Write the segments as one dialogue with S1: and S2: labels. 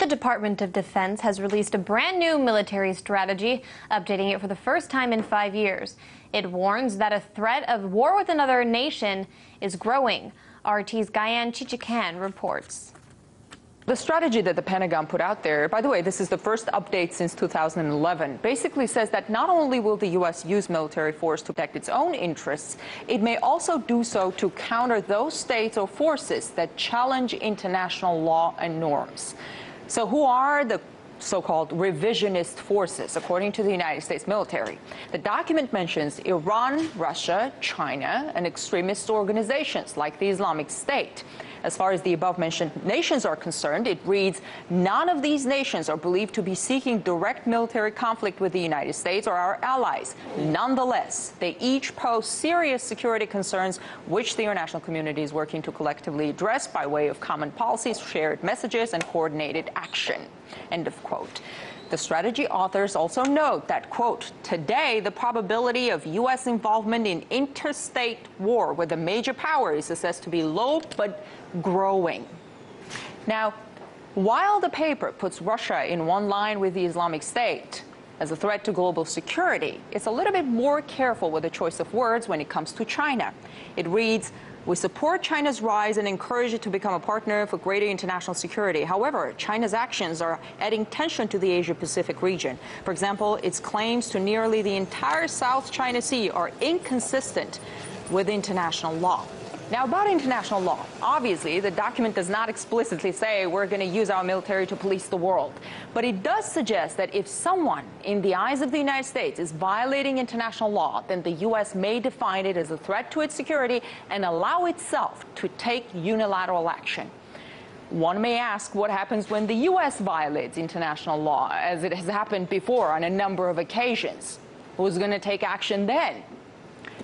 S1: The Department of Defense has released a brand new military strategy, updating it for the first time in 5 years. It warns that a threat of war with another nation is growing. RT's Gayan Chichikan reports.
S2: The strategy that the Pentagon put out there, by the way, this is the first update since 2011, basically says that not only will the U.S. use military force to protect its own interests, it may also do so to counter those states or forces that challenge international law and norms. So who are the so-called revisionist forces, according to the United States military? The document mentions Iran, Russia, China, and extremist organizations like the Islamic State. As far as the above-mentioned nations are concerned, it reads, none of these nations are believed to be seeking direct military conflict with the United States or our allies. Nonetheless, they each pose serious security concerns, which the international community is working to collectively address by way of common policies, shared messages, and coordinated action. End of quote. The strategy authors also note that, quote, today the probability of U.S. involvement in interstate war with a major power is assessed to be low but growing. Now, while the paper puts Russia in one line with the Islamic State as a threat to global security, it's a little bit more careful with the choice of words when it comes to China. It reads, we support China's rise and encourage it to become a partner for greater international security. However, China's actions are adding tension to the Asia-Pacific region. For example, its claims to nearly the entire South China Sea are inconsistent with international law. Now, about international law, obviously, the document does not explicitly say we're going to use our military to police the world. But it does suggest that if someone, in the eyes of the United States, is violating international law, then the U.S. may define it as a threat to its security and allow itself to take unilateral action. One may ask what happens when the U.S. violates international law, as it has happened before on a number of occasions. Who's going to take action then?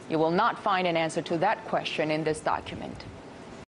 S2: You will not find an answer to that question in this document.